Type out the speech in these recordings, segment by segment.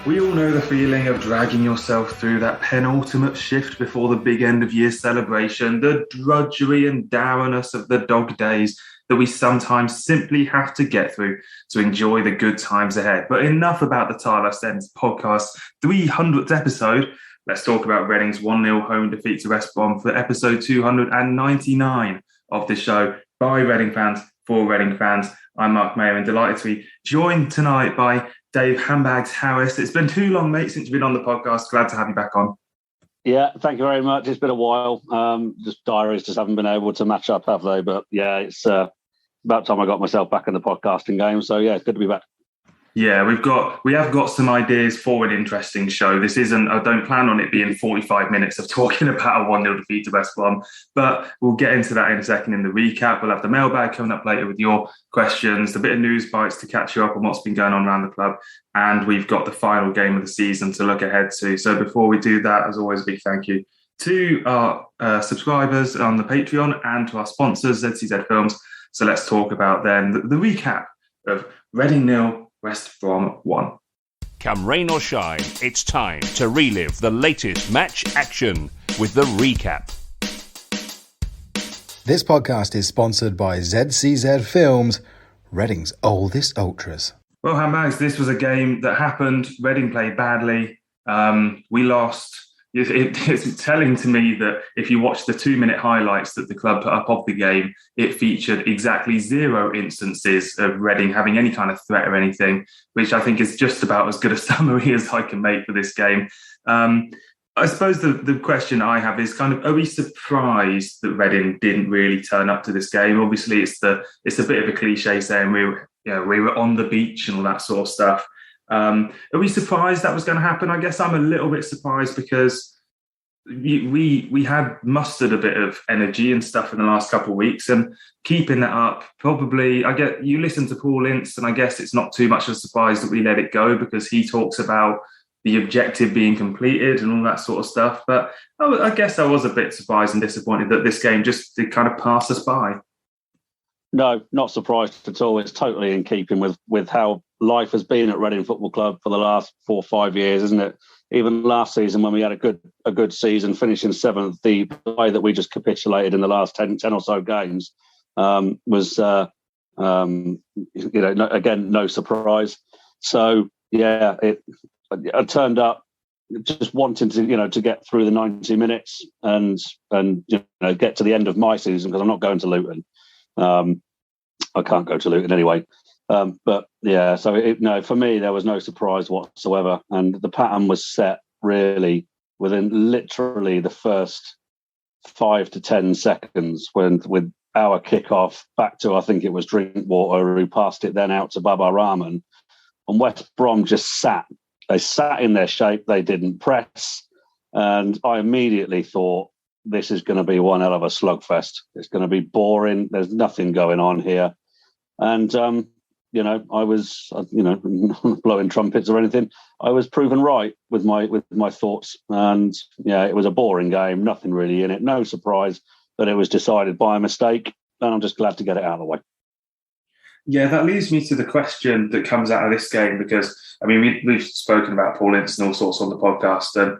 We all know the feeling of dragging yourself through that penultimate shift before the big end of year celebration, the drudgery and dourness of the dog days that we sometimes simply have to get through to enjoy the good times ahead. But enough about the Tilehurst End Podcast 300th episode. Let's talk about Reading's 1-0 home defeat to West Brom for episode 299 of the show by Reading fans for Reading fans. I'm Marc, Mayo, and delighted to be joined tonight by Dave Handbags Harris. It's been too long, mate, since you've been on the podcast. Glad to have you back on. Yeah, thank you very much. It's been a while. Just diaries just haven't been able to match up, have they? But yeah, it's about time I got myself back in the podcasting game. So yeah, it's good to be back. Yeah, we have got some ideas for an interesting show. This isn't, I don't plan on it being 45 minutes of talking about a 1-0 defeat to West Brom, but we'll get into that in a second in the recap. We'll have the mailbag coming up later with your questions, a bit of Newsbites to catch you up on what's been going on around the club, and we've got the final game of the season to look ahead to. So before we do that, as always, a big thank you to our subscribers on the Patreon and to our sponsors, ZCZ Films. So let's talk about then the recap of Reading 0, West Brom 1. Come rain or shine, it's time to relive the latest match action with the recap. This podcast is sponsored by ZCZ Films, Reading's oldest ultras. Well, Handbags, this was a game that happened. Reading played badly. We lost. It's telling to me that if you watch the 2-minute highlights that the club put up of the game, it featured exactly 0 instances of Reading having any kind of threat or anything, which I think is just about as good a summary as I can make for this game. I suppose the question I have is kind of, are we surprised that Reading didn't really turn up to this game? Obviously, it's a bit of a cliche saying we were on the beach and all that sort of stuff. Are we surprised that was going to happen? I guess I'm a little bit surprised because we had mustered a bit of energy and stuff in the last couple of weeks, and keeping that up, probably, I get you listen to Paul Ince, and I guess it's not too much of a surprise that we let it go because he talks about the objective being completed and all that sort of stuff. But I guess I was a bit surprised and disappointed that this game just did kind of pass us by. No, not surprised at all. It's totally in keeping with how life has been at Reading Football Club for the last 4 or 5 years, isn't it? Even last season when we had a good season, finishing 7th, the way that we just capitulated in the last 10 or so games was, again, no surprise. So, yeah, I turned up just wanting to get through the 90 minutes and get to the end of my season because I'm not going to Luton. I can't go to Luton anyway. But yeah, so for me, there was no surprise whatsoever. And the pattern was set really within literally the first 5 to 10 seconds with our kickoff back to, I think it was Drinkwater, who passed it then out to Baba Rahman. And West Brom just sat. They sat in their shape. They didn't press. And I immediately thought, this is going to be one hell of a slugfest. It's going to be boring. There's nothing going on here. And, I was, blowing trumpets or anything. I was proven right with my thoughts. And, yeah, it was a boring game. Nothing really in it. No surprise that it was decided by a mistake. And I'm just glad to get it out of the way. Yeah, that leads me to the question that comes out of this game because, I mean, we've spoken about Paul Ince and all sorts on the podcast, and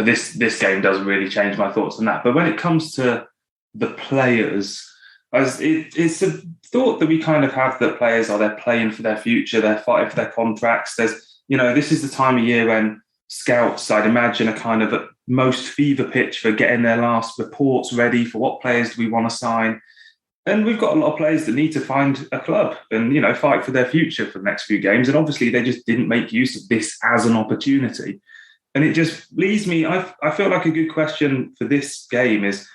this game doesn't really change my thoughts on that. But when it comes to the players, it's a thought that we kind of have that players they're playing for their future, they're fighting for their contracts. This is the time of year when scouts, I'd imagine, are kind of at most fever pitch for getting their last reports ready for what players do we want to sign. And we've got a lot of players that need to find a club and, fight for their future for the next few games. And obviously they just didn't make use of this as an opportunity. And it just leaves me, I feel like a good question for this game is,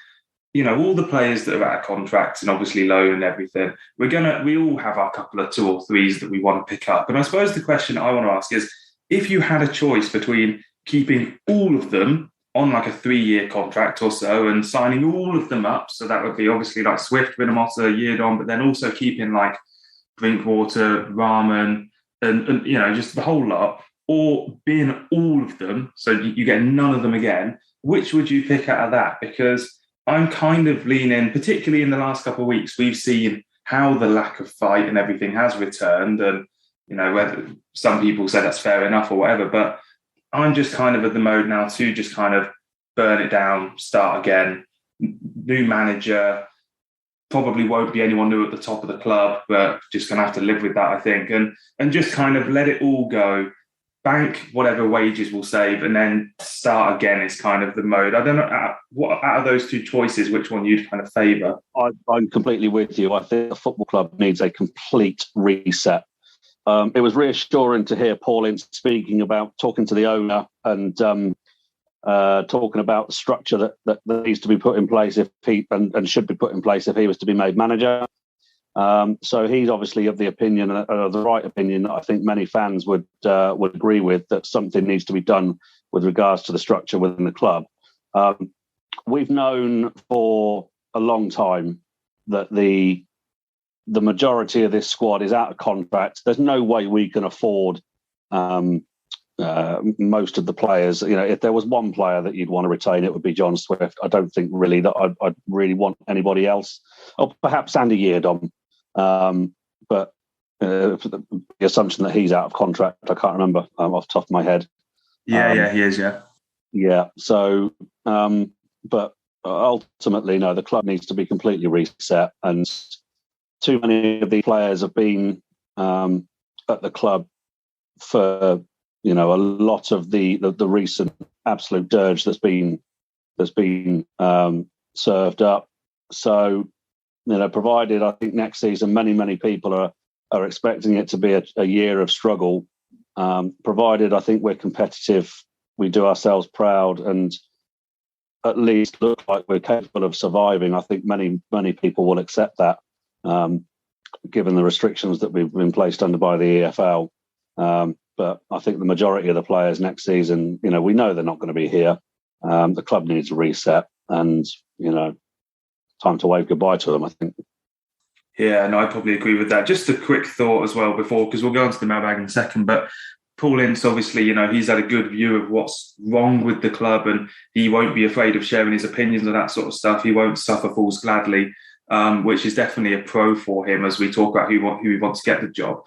all the players that are out of contracts and obviously loan and everything, we all have our couple of 2 or 3s that we want to pick up. And I suppose the question I want to ask is, if you had a choice between keeping all of them on like a 3-year contract or so and signing all of them up, so that would be obviously like Swift, Winamata, Yeardon, but then also keeping like Drinkwater, Rahman, and just the whole lot, or being all of them, so you get none of them again, which would you pick out of that? Because I'm kind of leaning, particularly in the last couple of weeks, we've seen how the lack of fight and everything has returned. And, whether some people say that's fair enough or whatever, but I'm just kind of at the mode now to just kind of burn it down, start again. New manager, probably won't be anyone new at the top of the club, but just going to have to live with that, I think. And just kind of let it all go, bank whatever wages we'll save, and then start again is kind of the mode. I don't know, what out of those two choices, which one you'd kind of favour? I'm completely with you. I think the football club needs a complete reset. It was reassuring to hear Paul Ince talking to the owner and talking about the structure that needs to be put in place and should be put in place if he was to be made manager. So he's obviously of the opinion, the right opinion, that I think many fans would agree with, that something needs to be done with regards to the structure within the club. We've known for a long time that the majority of this squad is out of contract. There's no way we can afford most of the players. If there was one player that you'd want to retain, it would be John Swift. I don't think really that I'd really want anybody else. Or perhaps Andy Yeardom. But the assumption that he's out of contract, I can't remember off the top of my head. Yeah, he is, yeah. Yeah, so, but ultimately, no, the club needs to be completely reset, and too many of the players have been at the club for, a lot of the recent absolute dirge that's been served up. So, provided, I think next season many people are expecting it to be a year of struggle. Provided I think we're competitive, we do ourselves proud, and at least look like we're capable of surviving. I think many people will accept that, given the restrictions that we've been placed under by the EFL. But I think the majority of the players next season, we know they're not going to be here. The club needs a reset, and time to wave goodbye to them, I think. Yeah, no, I probably agree with that. Just a quick thought as well before, because we'll go on to the mailbag in a second, but Paul Ince, obviously, he's had a good view of what's wrong with the club, and he won't be afraid of sharing his opinions on that sort of stuff. He won't suffer fools gladly, which is definitely a pro for him as we talk about who he wants to get the job.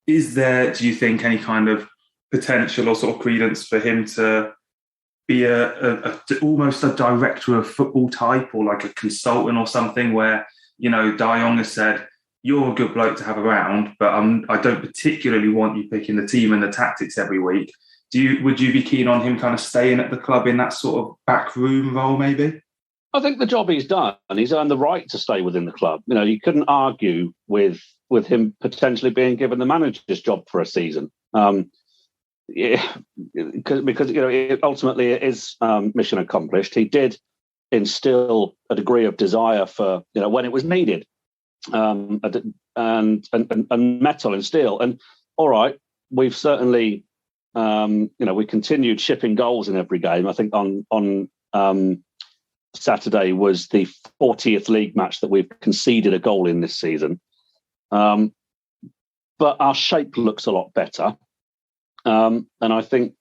Is there, do you think, any kind of potential or sort of credence for him to be almost a director of football type, or like a consultant or something, where Dayong has said, you're a good bloke to have around, but I don't particularly want you picking the team and the tactics every week. Would you be keen on him kind of staying at the club in that sort of backroom role, maybe? I think the job he's done, and he's earned the right to stay within the club. You couldn't argue with him potentially being given the manager's job for a season. Because ultimately it is mission accomplished. He did instill a degree of desire for when it was needed, and metal and steel. And all right, we've certainly we continued shipping goals in every game. I think on Saturday was the 40th league match that we've conceded a goal in this season. But our shape looks a lot better. And I think,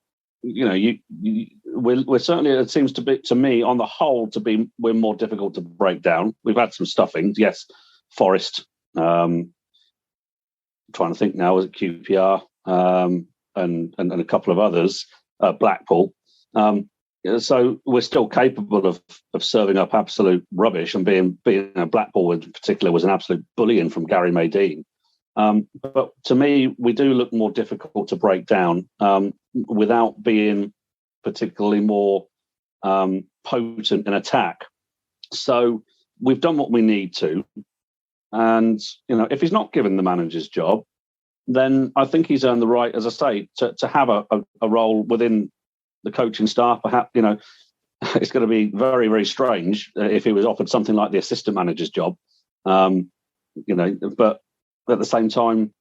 we're certainly, it seems to be, to me, on the whole, we're more difficult to break down. We've had some stuffings, yes. Forest, trying to think now, was it QPR, and a couple of others, Blackpool. So we're still capable of serving up absolute rubbish, and being Blackpool in particular was an absolute bullying from Gary Maydean. But to me, we do look more difficult to break down without being particularly more potent in attack. So we've done what we need to. And, if he's not given the manager's job, then I think he's earned the right, as I say, to have a role within the coaching staff. Perhaps, it's going to be very, very strange if he was offered something like the assistant manager's job. But at the same time,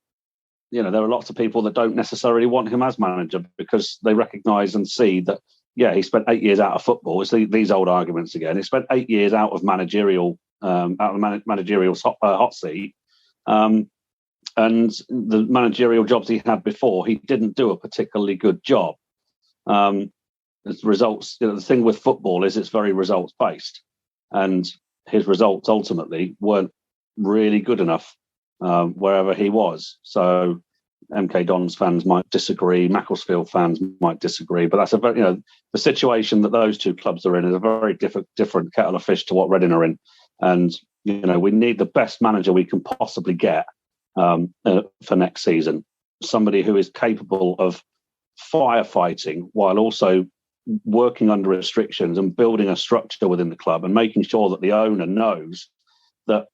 there are lots of people that don't necessarily want him as manager because they recognise and see that, he spent 8 years out of football. It's these old arguments again. He spent 8 years out of managerial hot seat. And the managerial jobs he had before, he didn't do a particularly good job. As results, the thing with football is it's very results based, and his results ultimately weren't really good enough wherever he was. So MK Dons fans might disagree, Macclesfield fans might disagree, but that's a very, the situation that those two clubs are in is a very different kettle of fish to what Reading are in. And, we need the best manager we can possibly get for next season. Somebody who is capable of firefighting while also working under restrictions and building a structure within the club and making sure that the owner knows that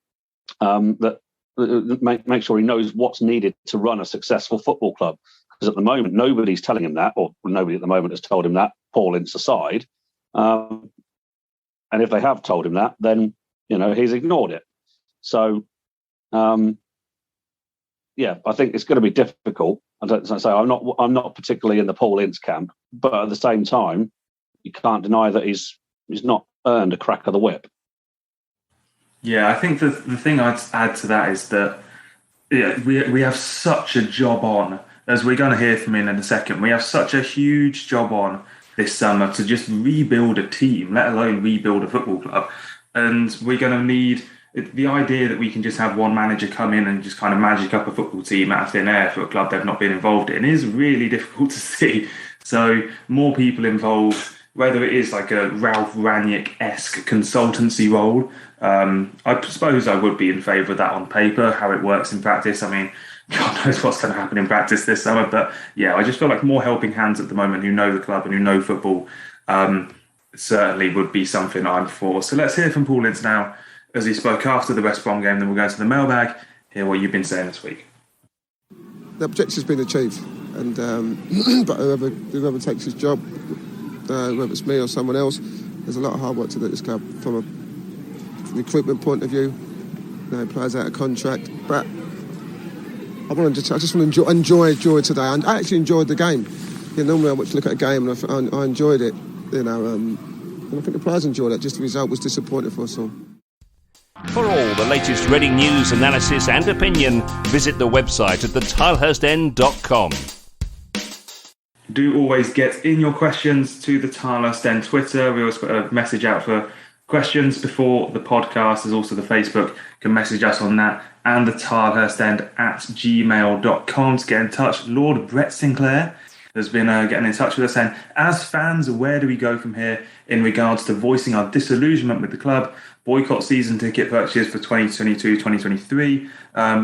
make sure he knows what's needed to run a successful football club. Because at the moment, nobody's telling him that, or nobody at the moment has told him that, Paul Ince aside. And if they have told him that, then, he's ignored it. So, I think it's going to be difficult. I'm not particularly in the Paul Ince camp, but at the same time, you can't deny that he's not earned a crack of the whip. Yeah, I think the thing I'd add to that is that we have such a job on, as we're going to hear from him in a second. We have such a huge job on this summer to just rebuild a team, let alone rebuild a football club. And we're going to need the idea that we can just have one manager come in and just kind of magic up a football team out of thin air for a club they've not been involved in is really difficult to see. So more people involved, whether it is like a Ralph Rangnick-esque consultancy role, I suppose I would be in favour of that on paper. How it works in practice, I mean, God knows what's going to happen in practice this summer. But yeah, I just feel like more helping hands at the moment who know the club and who know football certainly would be something I'm for. So let's hear from Paul Ince now as he spoke after the West Brom game. Then we'll go to the mailbag, hear what you've been saying this week. The objective's been achieved, and but whoever takes his job, whether it's me or someone else, there's a lot of hard work to do at this club from a recruitment point of view. Players out of contract, but I just want to enjoy today. I actually enjoyed the game. Normally I watch to look at a game and I enjoyed it. And I think the players enjoyed it. Just the result was disappointing for us all. For all the latest Reading news, analysis and opinion, visit the website at thetilehurstend.com. Do always get in your questions to the Tilehurst End Twitter. We always put a message out for questions before the podcast. There's also the Facebook. You can message us on that, and the tilehurstend@gmail.com to get in touch. Lord Brett Sinclair has been getting in touch with us saying, as fans, where do we go from here in regards to voicing our disillusionment with the club? Boycott season ticket purchases for 2022-2023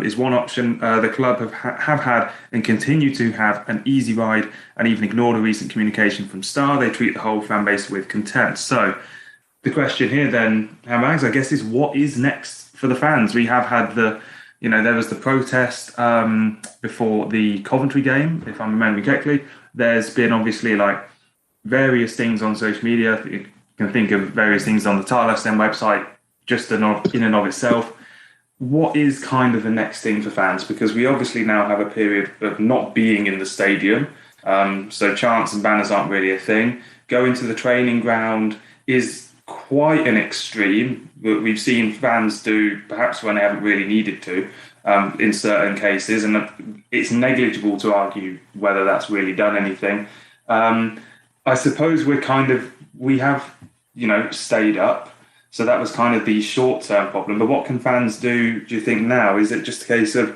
is one option. The club have had and continue to have an easy ride and even ignore the recent communication from Star. They treat the whole fan base with contempt. So the question here then, Handbags, I guess, is what is next for the fans? We have had there was the protest before the Coventry game, if I'm remembering correctly. There's been obviously various things on social media. You can think of various things on the Tilehurst End website just in and of itself. What is kind of the next thing for fans? Because we obviously now have a period of not being in the stadium. So chants and banners aren't really a thing. Going to the training ground is quite an extreme. We've seen fans do perhaps when they haven't really needed to in certain cases, and it's negligible to argue whether that's really done anything. I suppose we have stayed up, so that was kind of the short-term problem. But what can fans do you think now? Is it just a case of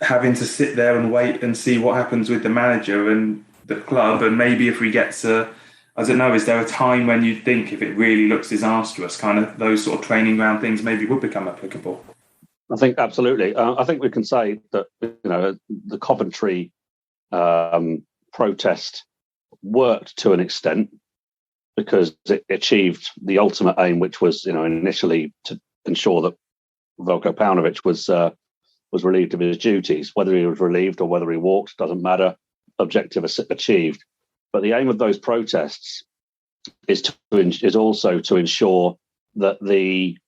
having to sit there and wait and see what happens with the manager and the club? And maybe if we get to, I don't know, is there a time when you think if it really looks disastrous, kind of those sort of training ground things maybe would become applicable? I think absolutely. I think we can say that the Coventry protest worked to an extent because it achieved the ultimate aim, which was initially to ensure that Veljko Paunovic was relieved of his duties. Whether he was relieved or whether he walked doesn't matter. Objective achieved. But the aim of those protests is also to ensure that the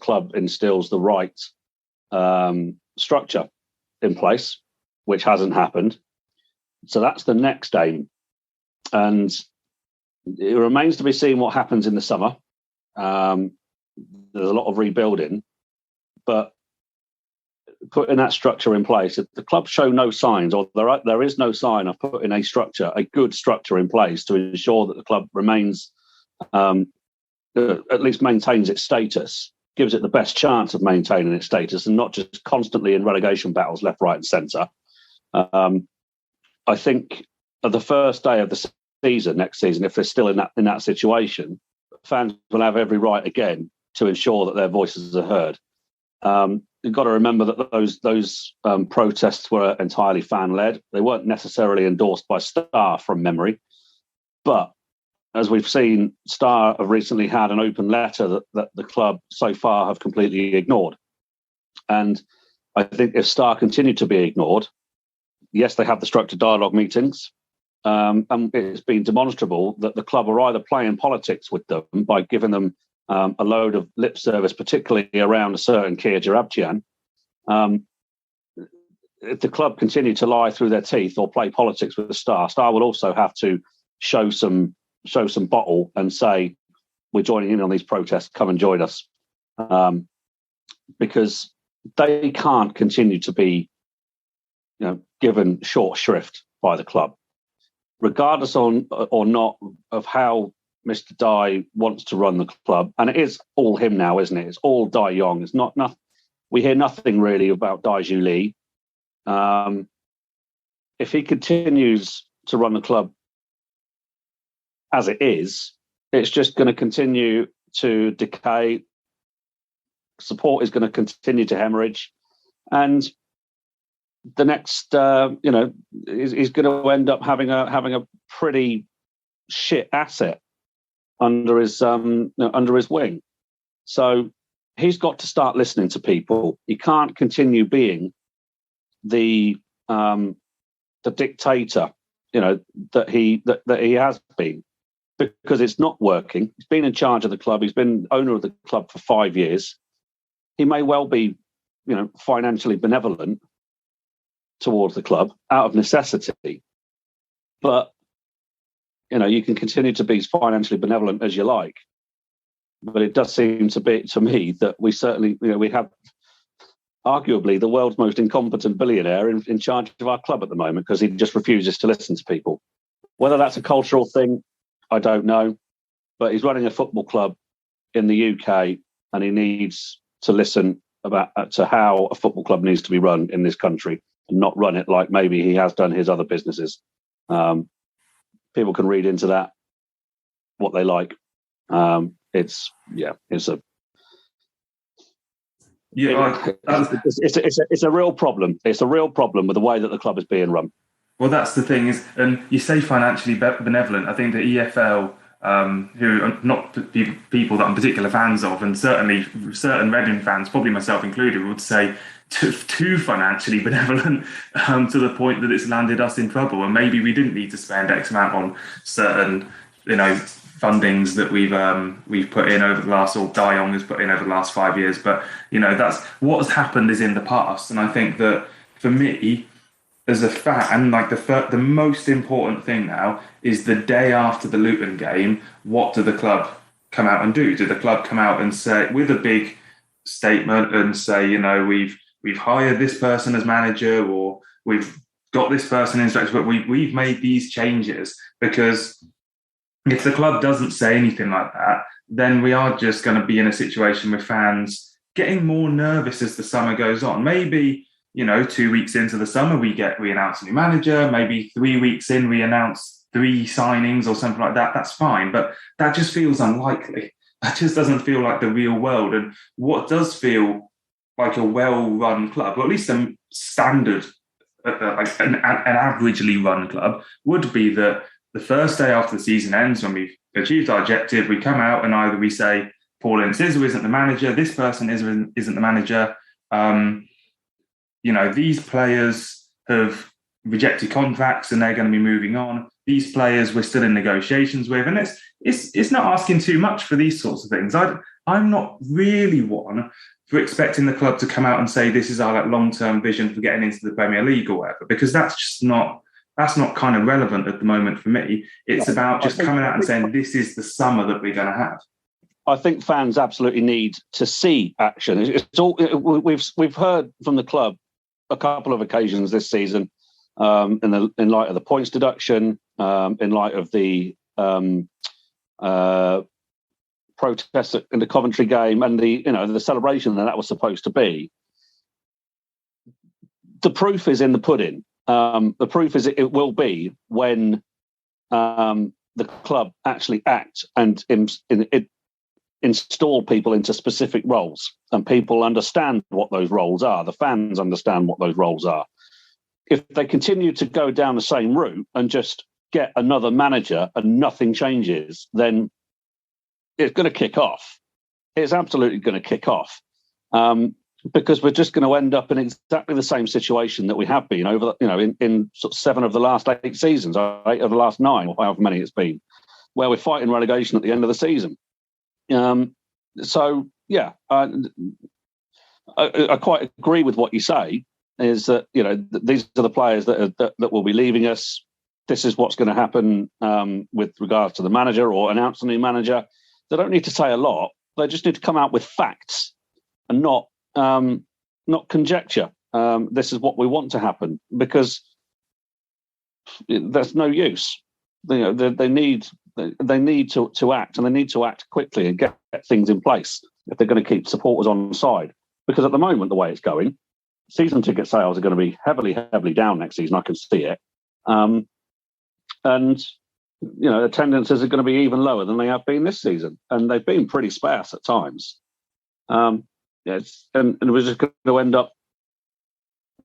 club instills the right structure in place, which hasn't happened. So that's the next aim. And it remains to be seen what happens in the summer. There's a lot of rebuilding, but putting that structure in place, the club show no signs, or there is no sign of putting a good structure in place to ensure that the club remains, at least maintains its status, gives it the best chance of maintaining its status and not just constantly in relegation battles left, right and centre. I think at the first day of the season, next season, if they're still in that situation, fans will have every right again to ensure that their voices are heard. You've got to remember that those protests were entirely fan-led. They weren't necessarily endorsed by Star from memory. But as we've seen, Star have recently had an open letter that the club so far have completely ignored. And I think if Star continue to be ignored, yes, they have the structured dialogue meetings. And it's been demonstrable that the club are either playing politics with them by giving them a load of lip service, particularly around a certain Kia Jarabchian. If the club continue to lie through their teeth or play politics with the Star will also have to show some bottle and say, we're joining in on these protests, come and join us. Because they can't continue to be given short shrift by the club. Regardless or not of how Mr. Dye wants to run the club, and it is all him now, isn't it? It's all Dai Yong. It's not. We hear nothing really about Dai Zhu Li. If he continues to run the club as it is, it's just going to continue to decay. Support is going to continue to hemorrhage, and the next, is going to end up having a pretty shit asset under his wing. So he's got to start listening to people. He can't continue being the dictator, that he has been, because it's not working. He's been in charge of the club. He's been owner of the club for 5 years. He may well be, financially benevolent towards the club out of necessity, but you can continue to be financially benevolent as you like, but it does seem to me that we certainly we have arguably the world's most incompetent billionaire in charge of our club at the moment, because he just refuses to listen to people. Whether that's a cultural thing, I don't know, but he's running a football club in the UK and he needs to listen to how a football club needs to be run in this country, and not run it like maybe he has done his other businesses. People can read into that what they like. It's a real problem. It's a real problem with the way that the club is being run. Well, that's the thing is, and you say financially benevolent. I think the EFL, who are not people that I'm particular fans of, and certainly certain Reading fans, probably myself included, would say too financially benevolent, to the point that it's landed us in trouble. And maybe we didn't need to spend X amount on certain, fundings that we've put in over the last, or Dayong has put in over the last 5 years. But that's what has happened is in the past. And I think that for me, as a fan, the most important thing now is the day after the Luton game, what do the club come out and do? Do the club come out and say, with a big statement, and say, we've hired this person as manager, or we've got this person in structure, but we've made these changes? Because if the club doesn't say anything like that, then we are just going to be in a situation with fans getting more nervous as the summer goes on. Maybe, 2 weeks into the summer, we announce a new manager. Maybe 3 weeks in, we announce 3 signings or something like that. That's fine. But that just feels unlikely. That just doesn't feel like the real world. And what does feel like a well-run club, or at least a standard, like an averagely run club, would be that the first day after the season ends, when we've achieved our objective, we come out and either we say, Paul Ince is or isn't the manager, this person is or isn't the manager. These players have rejected contracts and they're going to be moving on. These players we're still in negotiations with. And it's not asking too much for these sorts of things. I'm not really one for expecting the club to come out and say this is our long-term vision for getting into the Premier League or whatever, because that's not kind of relevant at the moment for me. It's about just coming out and saying this is the summer that we're going to have. I think fans absolutely need to see action. It's all we've heard from the club a couple of occasions this season, in light of the points deduction, in light of the protests in the Coventry game, and the celebration that was supposed to be. The proof is in the pudding. The proof is it will be when the club actually act and install people into specific roles, and people understand what those roles are. The fans understand what those roles are. If they continue to go down the same route and just get another manager and nothing changes, then it's going to kick off. It's absolutely going to kick off, because we're just going to end up in exactly the same situation that we have been over, in sort of 7 of the last 8 seasons, 8 of the last 9, or however many it's been, where we're fighting relegation at the end of the season. So yeah, I quite agree with what you say. Is that these are the players that will be leaving us. This is what's going to happen with regards to the manager or announce a new manager. They don't need to say a lot. They just need to come out with facts and not conjecture. This is what we want to happen, because there's no use. They need to act, and they need to act quickly and get things in place if they're going to keep supporters on side. Because at the moment, the way it's going, season ticket sales are going to be heavily down next season. I can see it. And attendances are going to be even lower than they have been this season, and they've been pretty sparse at times. And we're just going to end up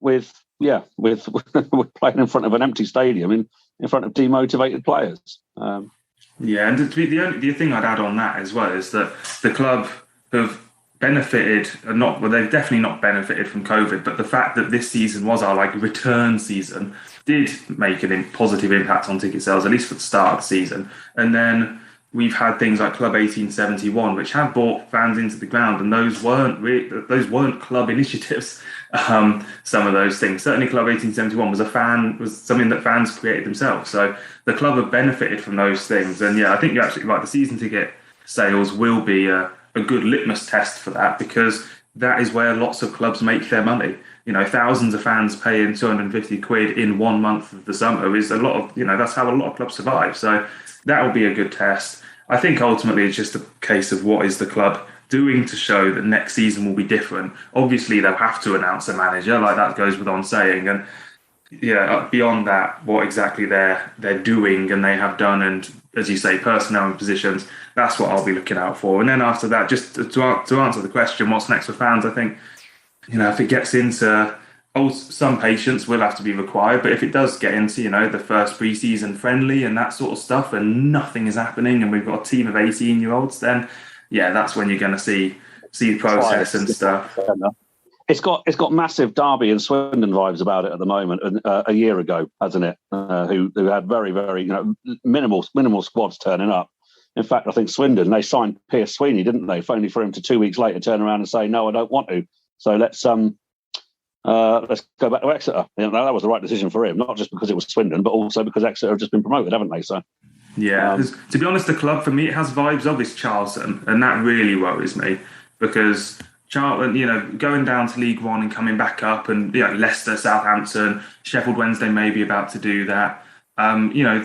with playing in front of an empty stadium in front of demotivated players. And the thing I'd add on that as well is that the club have benefited, they've definitely not benefited from COVID, but the fact that this season was our return season did make a positive impact on ticket sales, at least for the start of the season. And then we've had things like Club 1871, which have brought fans into the ground, and those weren't club initiatives. Some of those things, certainly Club 1871 was something that fans created themselves. So the club have benefited from those things. And yeah, I think you're absolutely right. The season ticket sales will be a good litmus test for that, because that is where lots of clubs make their money. Thousands of fans paying 250 quid in 1 month of the summer is a lot of, that's how a lot of clubs survive. So that will be a good test. I think ultimately it's just a case of what is the club doing to show that next season will be different. Obviously, they'll have to announce a manager, that goes without saying. And beyond that, what exactly they're doing and they have done, and as you say, personnel and positions, that's what I'll be looking out for. And then after that, just to answer the question, what's next for fans, I think, if it gets into some patience will have to be required, but if it does get into the first pre-season friendly and that sort of stuff, and nothing is happening, and we've got a team of 18-year-olds, then that's when you're going to see the process and stuff. It's got massive Derby and Swindon vibes about it at the moment. A year ago, hasn't it? Who had very, very minimal squads turning up. In fact, I think Swindon, they signed Pierce Sweeney, didn't they? Only for him to 2 weeks later turn around and say, no, I don't want to. So let's go back to Exeter. That was the right decision for him, not just because it was Swindon, but also because Exeter have just been promoted, haven't they? So to be honest, the club for me, it has vibes of it's Charlton, and that really worries me, because Charlton, going down to League One and coming back up, and Leicester, Southampton, Sheffield Wednesday may be about to do that.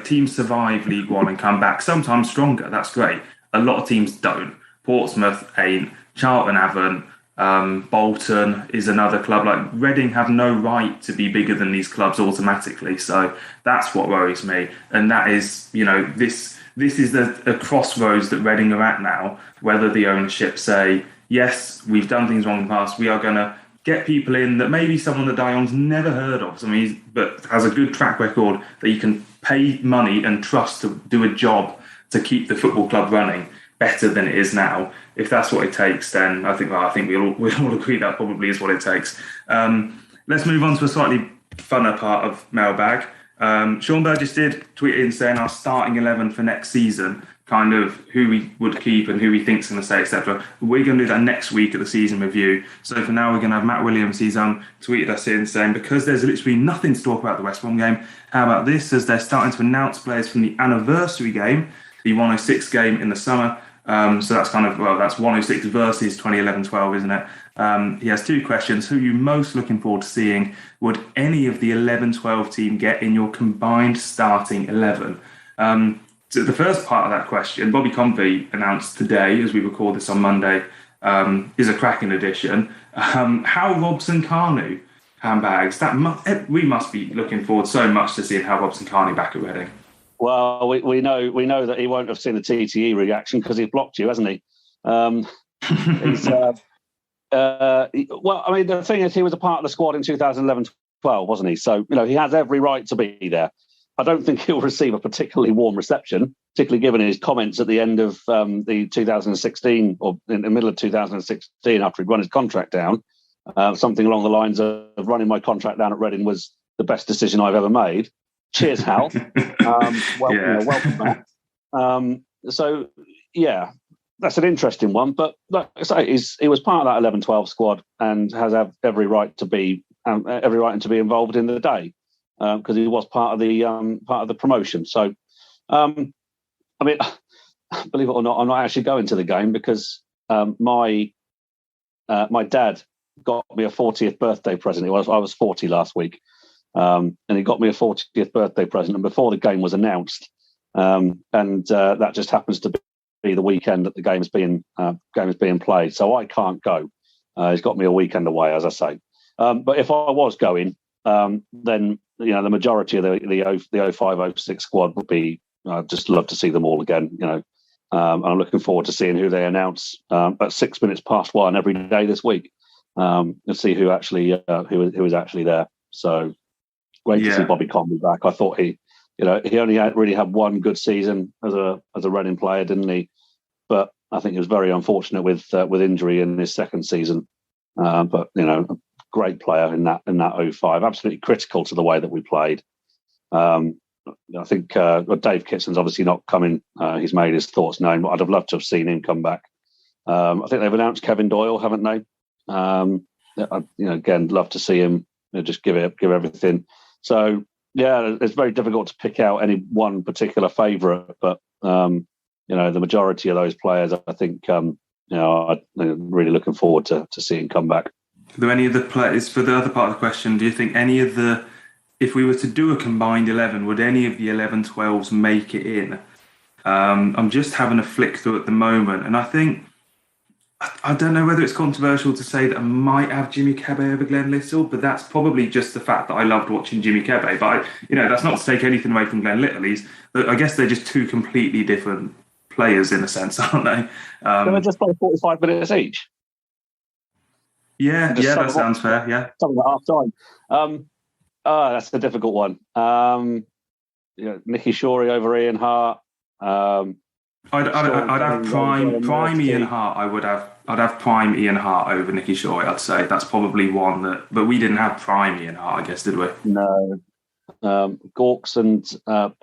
Teams survive League One and come back, sometimes stronger. That's great. A lot of teams don't. Portsmouth ain't. Charlton haven't. Bolton is another club. Reading have no right to be bigger than these clubs automatically. So that's what worries me. And that is, this is a crossroads that Reading are at now, whether the ownership say, yes, we've done things wrong in the past, we are going to get people in that maybe someone that Dion's never heard of, but has a good track record that you can pay money and trust to do a job to keep the football club running better than it is now. If that's what it takes, then I think we'll all agree that probably is what it takes. Let's move on to a slightly funner part of Mailbag. Sean Burgess did tweet in saying our starting 11 for next season, kind of who we would keep and who he thinks going to stay, etc. We're going to do that next week at the season review. So for now, we're going to have Matt Williams. He's tweeted us in saying, because there's literally nothing to talk about the West Brom game, how about this, as they're starting to announce players from the anniversary game, the 106 game in the summer. So that's that's 106 versus 2011-12, isn't it? He has 2 questions. Who are you most looking forward to seeing? Would any of the 11-12 team get in your combined starting 11? So the first part of that question, Bobby Convey announced today, as we record this on Monday, is a cracking addition. How Robson-Kanu Handbags. We must be looking forward so much to seeing Hal Robson-Kearney back at Reading. Well, we know that he won't have seen the TTE reaction because he's blocked you, hasn't he? He's, well, I mean, the thing is, he was a part of the squad in 2011-12, wasn't he? So, he has every right to be there. I don't think he'll receive a particularly warm reception, particularly given his comments at the end of the 2016, or in the middle of 2016, after he'd run his contract down. Something along the lines of running my contract down at Reading was the best decision I've ever made. Cheers, Hal. Welcome back. So, yeah, that's an interesting one. But like I say, he was part of that 11-12 squad and has every right to be involved in the day because he was part of the promotion. So, I mean, believe it or not, I'm not actually going to the game because my dad got me a 40th birthday present. I was 40 last week. And he got me a 40th birthday present, and before the game was announced, and that just happens to be the weekend that the game is being played. So I can't go. He's got me a weekend away, as I say. But if I was going, then the majority of the 05-06 squad would be. I'd just love to see them all again. And I'm looking forward to seeing who they announce at 6 minutes past 1 every day this week, and see who is actually there. So. Great to see Bobby Conley back. I thought he only really had one good season as a Reading player, didn't he? But I think he was very unfortunate with injury in his second season. But a great player in that 05, absolutely critical to the way that we played. I think Dave Kitson's obviously not coming. He's made his thoughts known, but I'd have loved to have seen him come back. I think they've announced Kevin Doyle, haven't they? Again, love to see him just give everything. So, yeah, it's very difficult to pick out any one particular favourite, but, the majority of those players, I think, I'm really looking forward to seeing come back. Are there any of the players, for the other part of the question, do you think if we were to do a combined 11, would any of the 11-12s make it in? I'm just having a flick through at the moment, and I think, I don't know whether it's controversial to say that I might have Jimmy Kebe over Glenn Little, but that's probably just the fact that I loved watching Jimmy Kebe. But that's not to take anything away from Glenn Little. I guess they're just two completely different players in a sense, aren't they? Can they just play 45 minutes each? Yeah, that sounds fair. Yeah, something at half time. That's a difficult one. Nicky Shorey over Ian Hart. I'd have prime Ian Hart. I'd have prime Ian Hart over Nicky Shorey. I'd say that's probably one but we didn't have prime Ian Hart, I guess, did we? No. Gawks and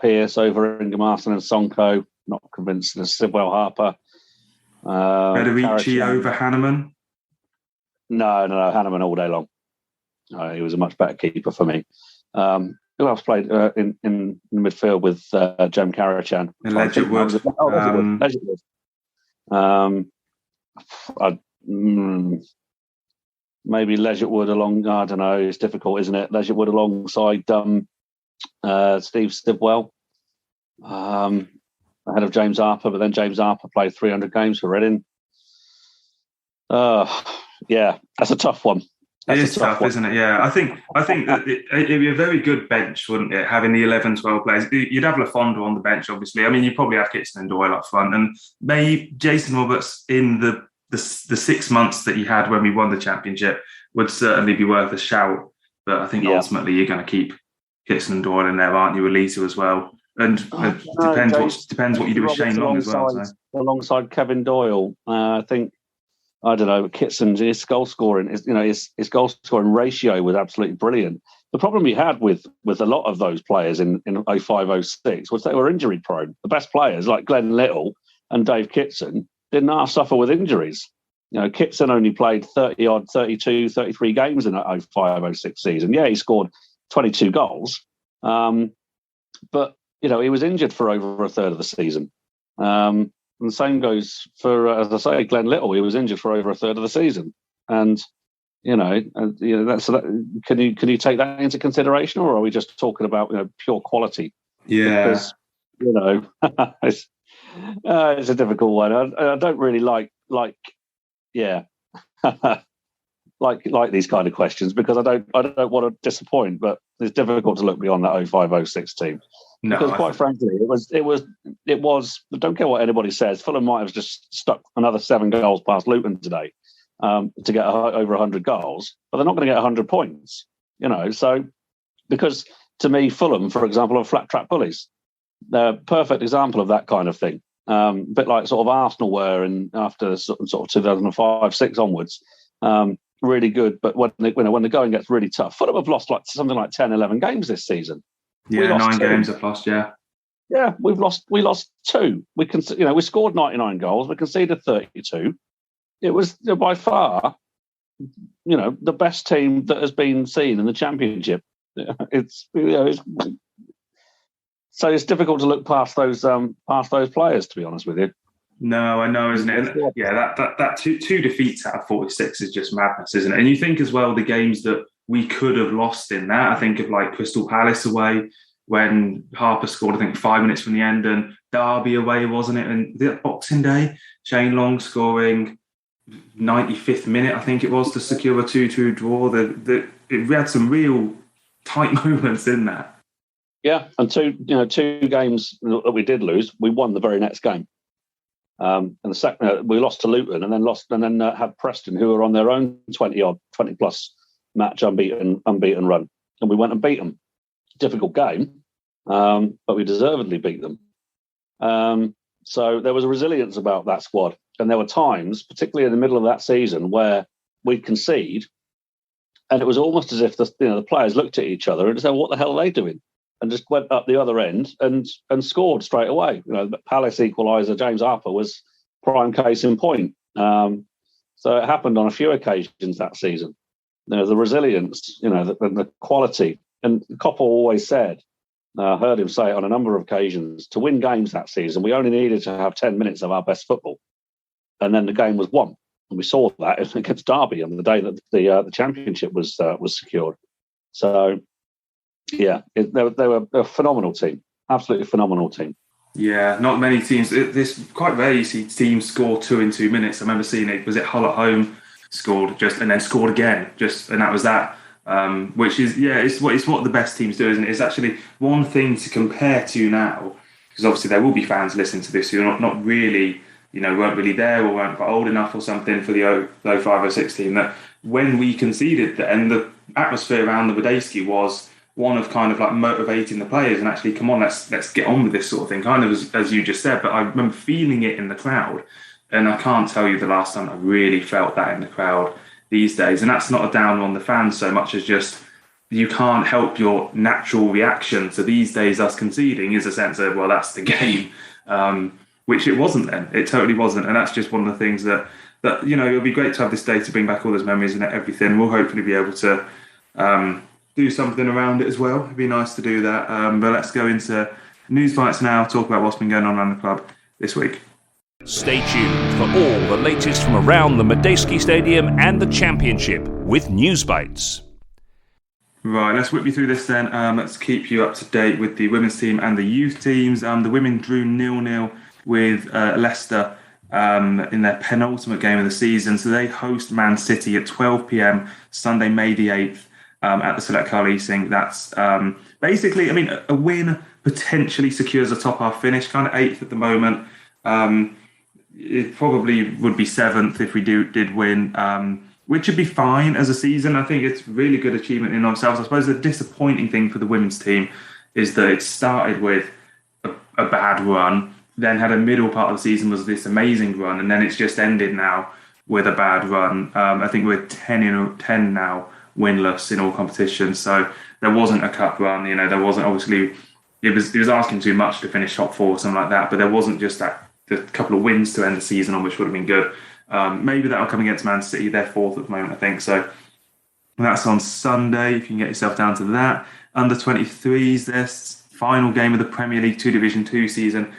Pearce over Ingemarson and Sonko. Not convinced. There's Sidwell Harper. Federici over Hanneman. No, Hanneman all day long. He was a much better keeper for me. Who else played in the midfield with Jem Karachan? Ledgerwood. Maybe Ledgerwood along. I don't know. It's difficult, isn't it? Ledgerwood alongside Steve Stivwell, ahead of James Harper. But then James Harper played 300 games for Reading. Yeah, that's a tough one. It is tough, isn't it? Yeah, I think that it'd be a very good bench, wouldn't it? Having the 11-12 players, you'd have LaFonda on the bench, obviously. I mean, you'd probably have Kitson and Doyle up front, and maybe Jason Roberts in the 6 months that he had when we won the championship would certainly be worth a shout. But I think ultimately you're going to keep Kitson and Doyle in there, aren't you? Elisa as well, and depends what you do with Shane Long as well. So. Alongside Kevin Doyle, I think. I don't know, Kitson, his goal scoring, his goal scoring ratio was absolutely brilliant. The problem he had with a lot of those players in 05-06 was they were injury prone. The best players like Glenn Little and Dave Kitson didn't half suffer with injuries. Kitson only played 32, 33 games in that 05-06 season. Yeah, he scored 22 goals. But, he was injured for over a third of the season. And the same goes for, as I say, Glenn Little. He was injured for over a third of the season, and that's can you take that into consideration, or are we just talking about pure quality? Yeah, because it's a difficult one. I don't really like like these kind of questions because I don't want to disappoint, but it's difficult to look beyond that 05-06 team. No, because quite frankly, it was. Don't care what anybody says. Fulham might have just stuck another 7 goals past Luton today to get over 100 goals, but they're not going to get 100 points. So because to me, Fulham, for example, are flat track bullies. They're a perfect example of that kind of thing. A bit like sort of Arsenal were after sort of 2005-06 onwards. Really good, but when the going gets really tough, Fulham have lost something like 10, 11 games this season. Yeah, 9 games have lost. Yeah, we lost 2. We scored 99 goals. We conceded 32. It was by far, the best team that has been seen in the Championship. So it's difficult to look past those players, to be honest with you. No, I know, isn't it? And yeah, that two defeats out of 46 is just madness, isn't it? And you think as well the games that we could have lost in that. I think of like Crystal Palace away when Harper scored, I think 5 minutes from the end, and Derby away, wasn't it? And the Boxing Day, Shane Long scoring 95th minute, I think it was, to secure a 2-2 draw. We had some real tight moments in that. Yeah, and two games that we did lose, we won the very next game. And the second, we lost to Luton, and then had Preston, who were on their own 20 plus match unbeaten run, and we went and beat them. Difficult game, but we deservedly beat them. So there was a resilience about that squad, and there were times, particularly in the middle of that season, where we'd concede, and it was almost as if the players looked at each other and said, "What the hell are they doing?" And just went up the other end and scored straight away. The Palace equaliser, James Harper, was prime case in point. So it happened on a few occasions that season. The resilience, the quality. And Koppel always said, I heard him say it on a number of occasions, to win games that season, we only needed to have 10 minutes of our best football. And then the game was won. And we saw that against Derby on the day that the Championship was secured. So, yeah, they were a phenomenal team, absolutely phenomenal team. Yeah, not many teams. This quite rare you see teams score 2 in 2 minutes. I remember seeing it. Was it Hull at home scored and then scored again, and that was that. Which is it's what the best teams do, isn't it? It's actually one thing to compare to now, because obviously there will be fans listening to this who are not really, weren't really there or weren't quite old enough or something for the 05-06 team. That when we conceded, and the atmosphere around the Badesky was one of kind of like motivating the players and actually, come on, let's get on with this sort of thing, kind of as you just said. But I remember feeling it in the crowd, and I can't tell you the last time I really felt that in the crowd these days. And that's not a down on the fans so much as just you can't help your natural reaction to these days us conceding is a sense of, well, that's the game, which it wasn't then. It totally wasn't. And that's just one of the things that it'll be great to have this day to bring back all those memories and everything. We'll hopefully be able to do something around it as well. It'd be nice to do that. But let's go into Newsbites now, talk about what's been going on around the club this week. Stay tuned for all the latest from around the Madejski Stadium and the Championship with Newsbites. Right, let's whip you through this then. Let's keep you up to date with the women's team and the youth teams. The women drew 0-0 with Leicester in their penultimate game of the season. So they host Man City at 12 p.m. Sunday, May the 8th at the Select Car Leasing. That's basically, a win potentially secures a top half finish, kind of 8th at the moment. It probably would be 7th if we did win, which would be fine as a season. I think it's really good achievement in themselves. I suppose the disappointing thing for the women's team is that it started with a bad run, then had a middle part of the season was this amazing run, and then it's just ended now with a bad run. I think we're 10 now winless in all competitions, so there wasn't a cup run. There wasn't, obviously, it was asking too much to finish top 4 or something like that, but there wasn't just the couple of wins to end the season on, which would have been good. Maybe that'll come against Man City. They're 4th at the moment, I think. So that's on Sunday, if you can get yourself down to that. Under 23s, their final game of the Premier League 2 Division 2 season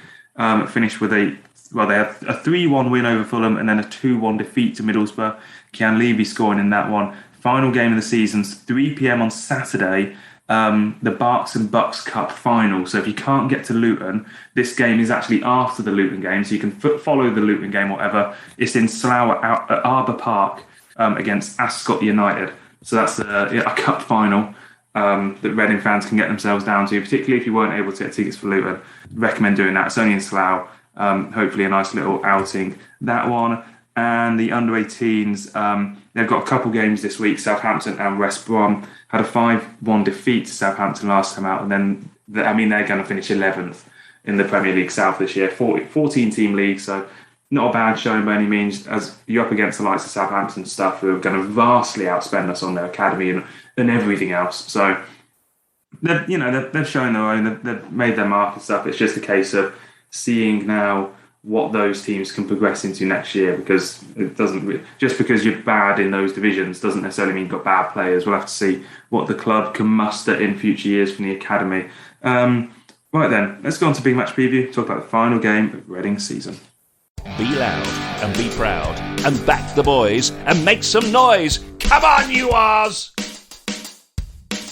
finished with they had a 3-1 win over Fulham and then a 2-1 defeat to Middlesbrough. Kian Levy scoring in that one. Final game of the season, 3 p.m. on Saturday, the Berks and Bucks Cup final. So if you can't get to Luton, this game is actually after the Luton game, so you can follow the Luton game, whatever. It's in Slough at Arbour Park, against Ascot United. So that's a cup final that Reading fans can get themselves down to, particularly if you weren't able to get tickets for Luton. Recommend doing that. It's only in Slough. Hopefully a nice little outing, that one. And the under-18s, they've got a couple games this week. Southampton and West Brom had a 5-1 defeat to Southampton last time out. And then, they're going to finish 11th in the Premier League South this year. 14-team league, so not a bad showing by any means, as you're up against the likes of Southampton stuff, who are going to vastly outspend us on their academy and everything else. So, they've shown their own, they've made their mark and stuff. It's just a case of seeing now what those teams can progress into next year, because it doesn't just because you're bad in those divisions doesn't necessarily mean you've got bad players. We'll have to see what the club can muster in future years from the academy. Right then, let's go on to big match preview, talk about the final game of Reading's season. Be loud and be proud and back the boys and make some noise. Come on, you Rs!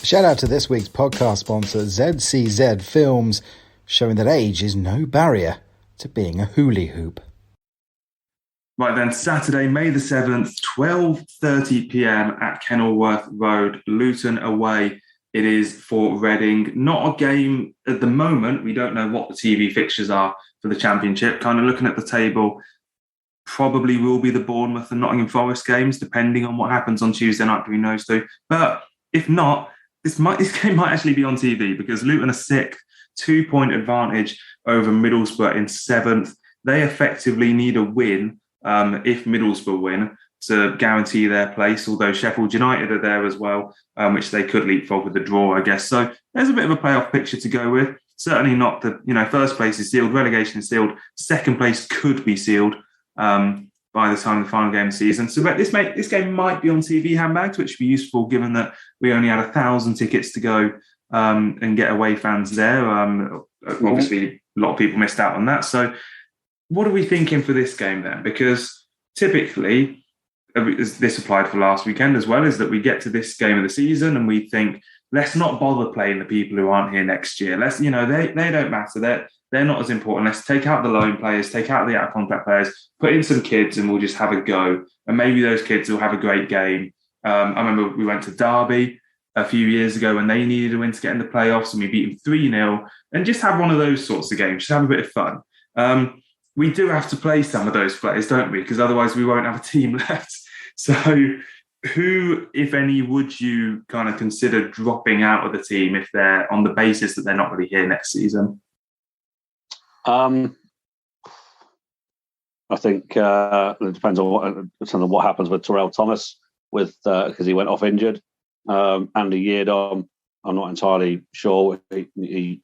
Shout out to this week's podcast sponsor, ZCZ Films, showing that age is no barrier to being a hula hoop. Right then, Saturday, May the 7th, 12:30pm at Kenilworth Road, Luton away. It is for Reading. Not a game at the moment. We don't know what the TV fixtures are for the Championship. Kind of looking at the table, probably will be the Bournemouth and Nottingham Forest games, depending on what happens on Tuesday night between those two. But if not, this game might actually be on TV, because Luton are 6th, 2-point advantage over Middlesbrough in 7th. They effectively need a win, if Middlesbrough win, to guarantee their place, although Sheffield United are there as well, which they could leapfrog with a draw, I guess. So there's a bit of a playoff picture to go with. Certainly not the, first place is sealed, relegation is sealed, second place could be sealed by the time of the final game of the season. So this game might be on TV, Handbags, which would be useful given that we only had 1,000 tickets to go and get away fans there. Obviously, a lot of people missed out on that. So what are we thinking for this game then? Because typically, this applied for last weekend as well, is that we get to this game of the season and we think, let's not bother playing the people who aren't here next year. Let's, they don't matter. They're not as important. Let's take out the loan players, take out the out-of-contract players, put in some kids and we'll just have a go. And maybe those kids will have a great game. I remember we went to Derby a few years ago when they needed a win to get in the playoffs and we beat them 3-0, and just have one of those sorts of games, just have a bit of fun. We do have to play some of those players, don't we? Because otherwise we won't have a team left. So who, if any, would you kind of consider dropping out of the team if they're on the basis that they're not really here next season? I think it depends on what happens with Terrell Thomas, because he went off injured. Andy Yeardom, I'm not entirely sure. He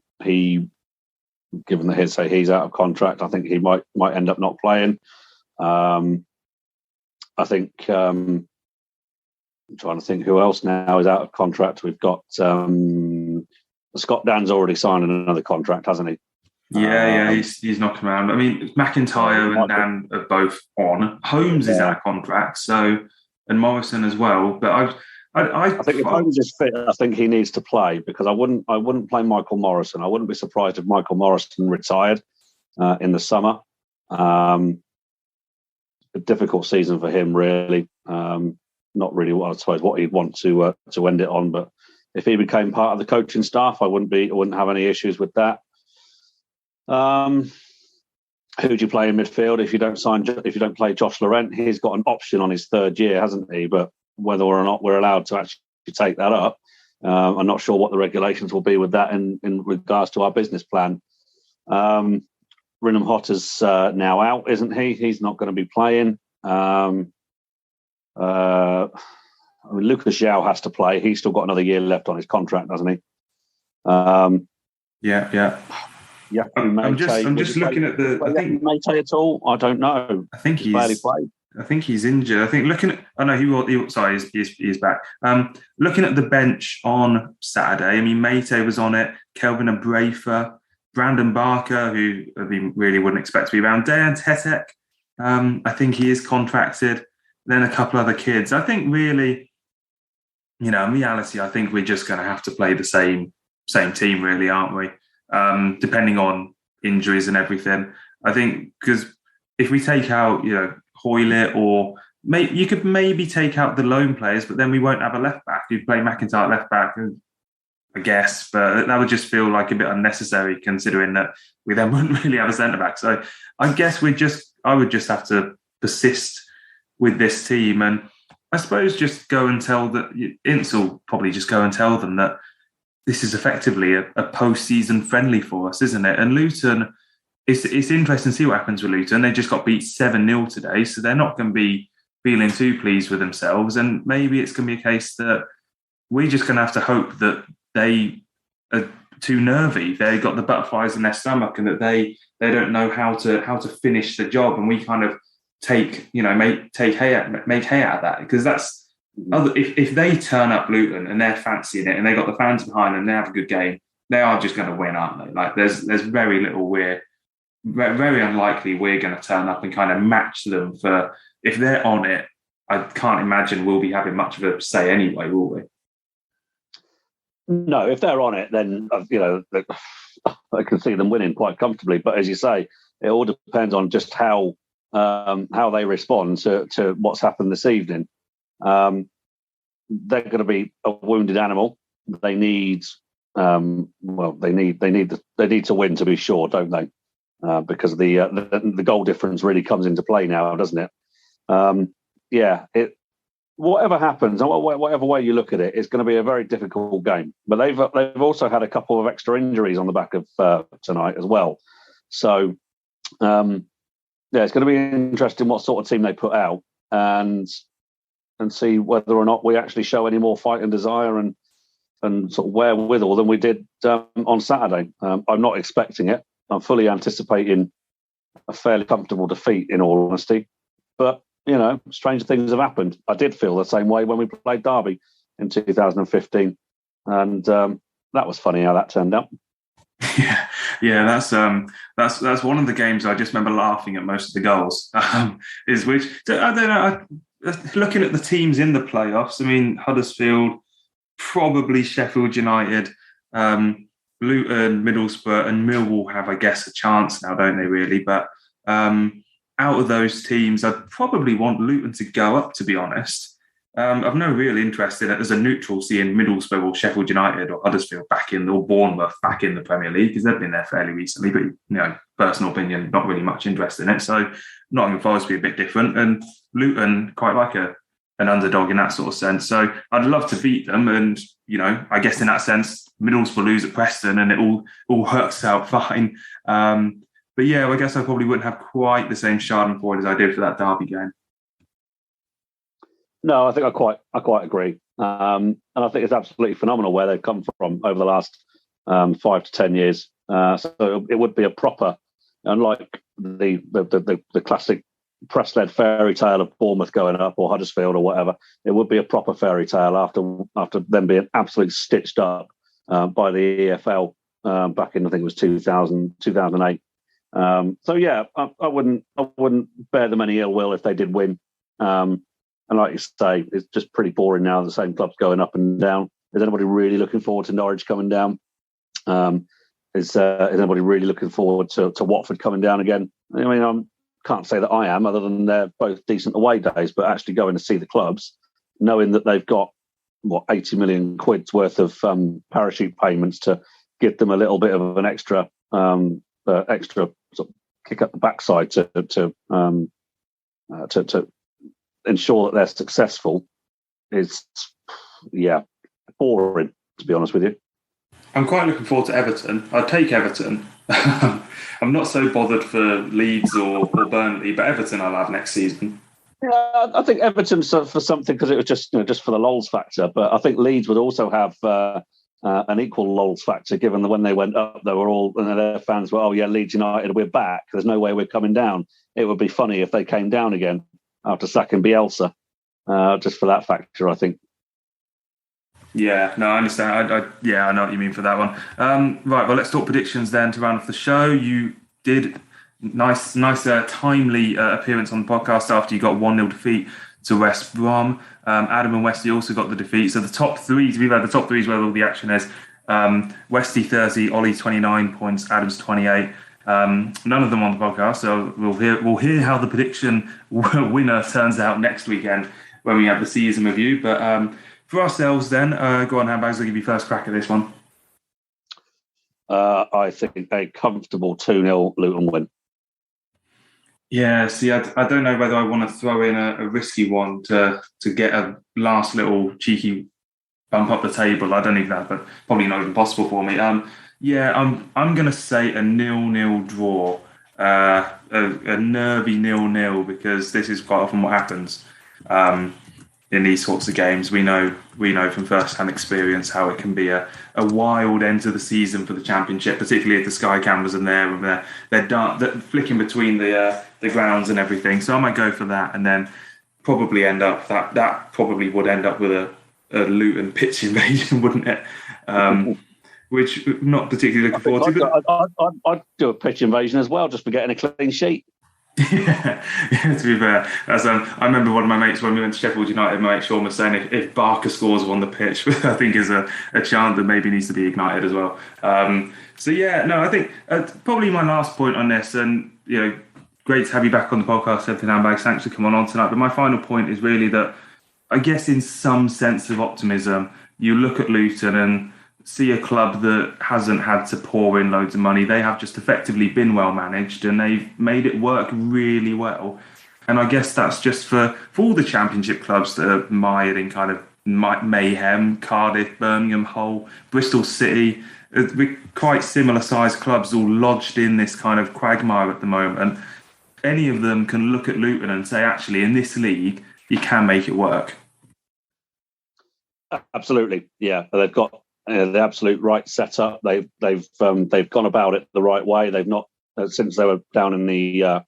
given that he's out of contract, I think he might end up not playing. I think I'm trying to think who else now is out of contract. We've got Scott Dan's already signed another contract, hasn't he? Yeah, he's knocking around. I mean, McIntyre and Dan are both on. Holmes is out of contract, and Morrison as well. But I think if Holmes is fit, I think he needs to play, because I wouldn't play Michael Morrison. I wouldn't be surprised if Michael Morrison retired in the summer. A difficult season for him, really. Not really, I suppose, what he'd want to end it on. But if he became part of the coaching staff, I wouldn't have any issues with that. Who do you play in midfield if you don't play Josh Laurent? He's got an option on his third year, hasn't he? But whether or not we're allowed to actually take that up, I'm not sure what the regulations will be with that in regards to our business plan. Rinham Hotter's now out, isn't he? He's not going to be playing. Lucas Yao has to play. He's still got another year left on his contract, doesn't he? Yeah. I'm just looking at the. I think Mate at all. I don't know. I think he's injured. I think looking at. Oh no, he's back. Looking at the bench on Saturday. I mean, Mate was on it. Kelvin Abrafa, Brandon Barker, who really wouldn't expect to be around. Dejan Tetek. I think he is contracted. Then a couple other kids. I think really, in reality, I think we're just going to have to play the same team, really, aren't we? Depending on injuries and everything. I think because if we take out, Hoylett or you could maybe take out the loan players, but then we won't have a left back. You'd play McIntyre at left back, I guess, but that would just feel like a bit unnecessary considering that we then wouldn't really have a centre back. So I guess I would just have to persist with this team, and I suppose just go and tell Ince will probably just go and tell them that this is effectively a post-season friendly for us, isn't it? And Luton, it's interesting to see what happens with Luton. They just got beat 7-0 today, so they're not going to be feeling too pleased with themselves. And maybe it's going to be a case that we're just going to have to hope that they are too nervy. They got the butterflies in their stomach, and that they don't know how to finish the job. And we kind of make hay out of that, because that's if they turn up Luton and they're fancying it and they got the fans behind them, they have a good game, they are just going to win, aren't they? Like there's very little very unlikely we're going to turn up and kind of match them. For if they're on it, I can't imagine we'll be having much of a say anyway, will we? No, if they're on it, then I can see them winning quite comfortably. But as you say, it all depends on just how they respond to what's happened this evening. They're going to be a wounded animal. They need to win to be sure, don't they? Because the goal difference really comes into play now, doesn't it? Whatever happens, whatever way you look at it, it's going to be a very difficult game. But they've also had a couple of extra injuries on the back of tonight as well. So it's going to be interesting what sort of team they put out, and see whether or not we actually show any more fight and desire and sort of wherewithal than we did on Saturday. I'm not expecting it. I'm fully anticipating a fairly comfortable defeat, in all honesty. But stranger things have happened. I did feel the same way when we played Derby in 2015, and that was funny how that turned out. Yeah, that's one of the games I just remember laughing at most of the goals. I don't know. Looking at the teams in the playoffs, I mean, Huddersfield, probably Sheffield United, Luton, Middlesbrough, and Millwall have, I guess, a chance now, don't they? Really, but out of those teams, I'd probably want Luton to go up, to be honest. I've no real interest in it as a neutral seeing Middlesbrough or Sheffield United or Huddersfield or Bournemouth back in the Premier League, because they've been there fairly recently, but personal opinion, not really much interest in it. So Nottingham Forest would be a bit different, and Luton quite like an underdog in that sort of sense. So I'd love to beat them, and I guess in that sense, Middlesbrough lose at Preston and it all works out fine. But yeah, I guess I probably wouldn't have quite the same schadenfreude as I did for that Derby game. No, I think I quite agree, and I think it's absolutely phenomenal where they've come from over the last 5 to 10 years. So it would be a proper, unlike the classic press-led fairy tale of Bournemouth going up or Huddersfield or whatever. It would be a proper fairy tale after them being absolutely stitched up by the EFL back in, I think it was 2008. So yeah, I wouldn't bear them any ill will if they did win. And like you say, it's just pretty boring now. The same clubs going up and down. Is anybody really looking forward to Norwich coming down? Is anybody really looking forward to Watford coming down again? I mean, I can't say that I am, other than they're both decent away days. But actually going to see the clubs, knowing that they've got 80 million quid's worth of parachute payments to give them a little bit of an extra sort of kick up the backside to ensure that they're successful, is boring, to be honest with you. I'm quite looking forward to Everton. I'd take Everton. I'm not so bothered for Leeds or Burnley, but Everton I'll have next season. Yeah, I think Everton for something, because it was just for the lols factor. But I think Leeds would also have an equal lols factor, given that when they went up, they were all, and their fans were, Leeds United, we're back. There's no way we're coming down. It would be funny if they came down again after sacking Bielsa, just for that factor, I think. Yeah, no, I understand. I know what you mean for that one. Right, well, let's talk predictions then to round off the show. You did nice timely appearance on the podcast after you got 1-0 defeat to West Brom. Adam and Westy also got the defeat. So the top threes, we've had the top threes where all the action is. Westy 30, Ollie 29 points, Adam's 28. None of them on the podcast, so we'll hear how the prediction winner turns out next weekend when we have the season review. But for ourselves then, go on, Handbags, I'll give you first crack at this one. I think a comfortable 2-0 Luton win. Yeah, see, I don't know whether I want to throw in a risky one to get a last little cheeky bump up the table. I don't even know, but probably not even possible for me. I'm going to say a 0-0 draw, a nervy 0-0, because this is quite often what happens in these sorts of games. We know from first-hand experience how it can be a wild end to the season for the Championship, particularly if the Sky cameras are there and they're flicking between the grounds and everything. So I might go for that, and then probably end up that probably would end up with a Luton pitch invasion, wouldn't it? Which not particularly looking forward to. I'd do a pitch invasion as well, just for getting a clean sheet. Yeah, to be fair, I remember one of my mates when we went to Sheffield United, my mate Sean was saying if Barker scores on the pitch, I think is a chant that maybe needs to be ignited as well. I think probably my last point on this, and great to have you back on the podcast, Everything Handbags. Thanks for coming on tonight. But my final point is really that I guess in some sense of optimism, you look at Luton and see a club that hasn't had to pour in loads of money. They have just effectively been well managed, and they've made it work really well. And I guess that's just for all the Championship clubs that are mired in kind of mayhem, Cardiff, Birmingham, Hull, Bristol City, with quite similar sized clubs all lodged in this kind of quagmire at the moment. And any of them can look at Luton and say, actually, in this league, you can make it work. Absolutely, yeah. They've got the absolute right setup. They've gone about it the right way. They've not since they were down in the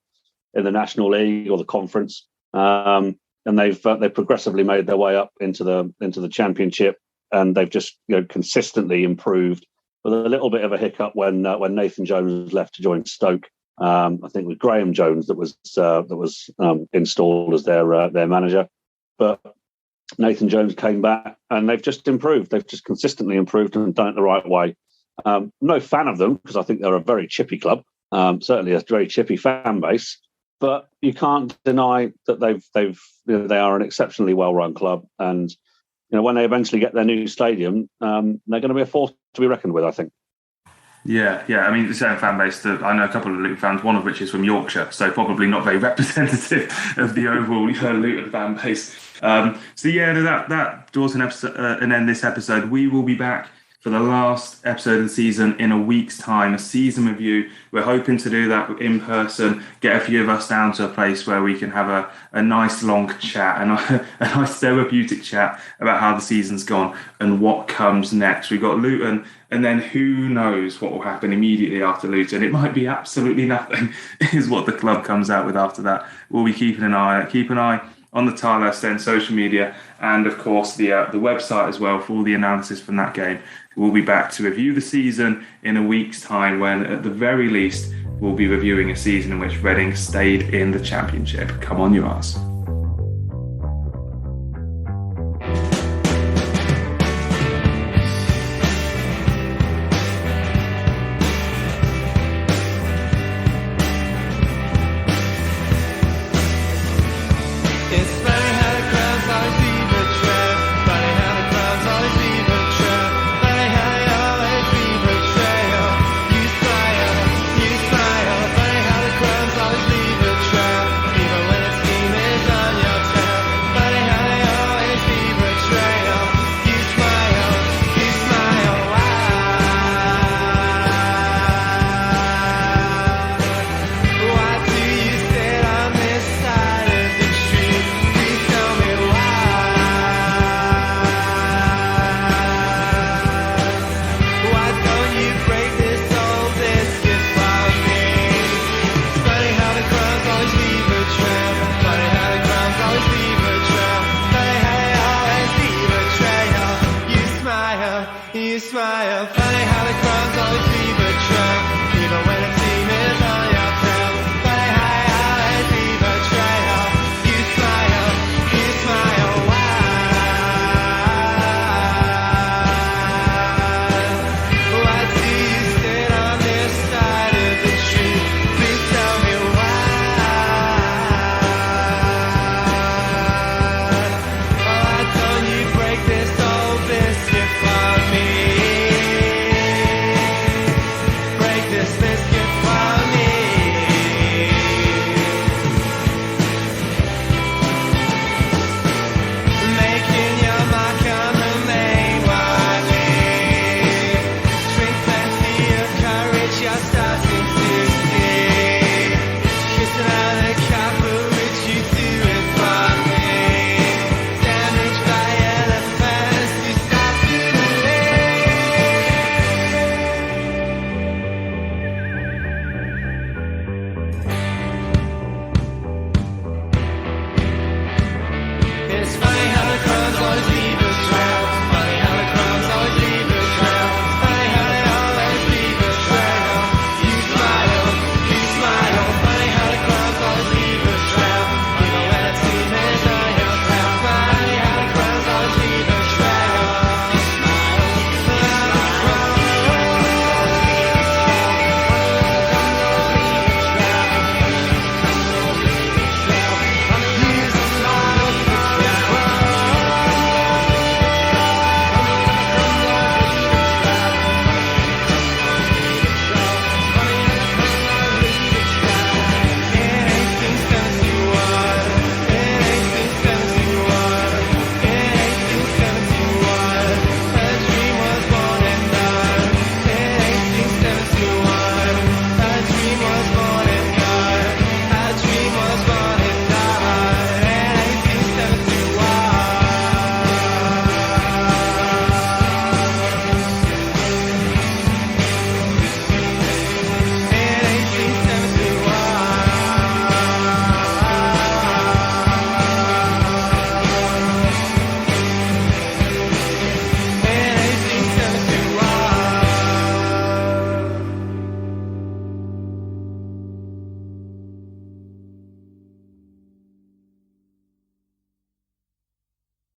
National League or the Conference, and they've progressively made their way up into the Championship, and they've just consistently improved. With a little bit of a hiccup when Nathan Jones left to join Stoke. I think with Graham Jones that was installed as their manager, but Nathan Jones came back and they've just improved. They've just consistently improved and done it the right way. No fan of them because I think they're a very chippy club, certainly a very chippy fan base. But you can't deny that they are an exceptionally well-run club, and when they eventually get their new stadium, they're going to be a force to be reckoned with, I think. Yeah. I mean, the same fan base that I know a couple of Luton fans, one of which is from Yorkshire, so probably not very representative of the overall Luton fan base. That draws an end this episode. We will be back for the last episode of the season in a week's time, a season review. We're hoping to do that in person, get a few of us down to a place where we can have a nice long chat and a nice therapeutic chat about how the season's gone and what comes next. We've got Luton, and then who knows what will happen immediately after Luton. It might be absolutely nothing is what the club comes out with after that. We'll be keeping an eye on the Tilehurst End social media, and of course the website as well for all the analysis from that game. We'll be back to review the season in a week's time, when at the very least we'll be reviewing a season in which Reading stayed in the Championship. Come on, you arse. You smile, funny how the crumbs always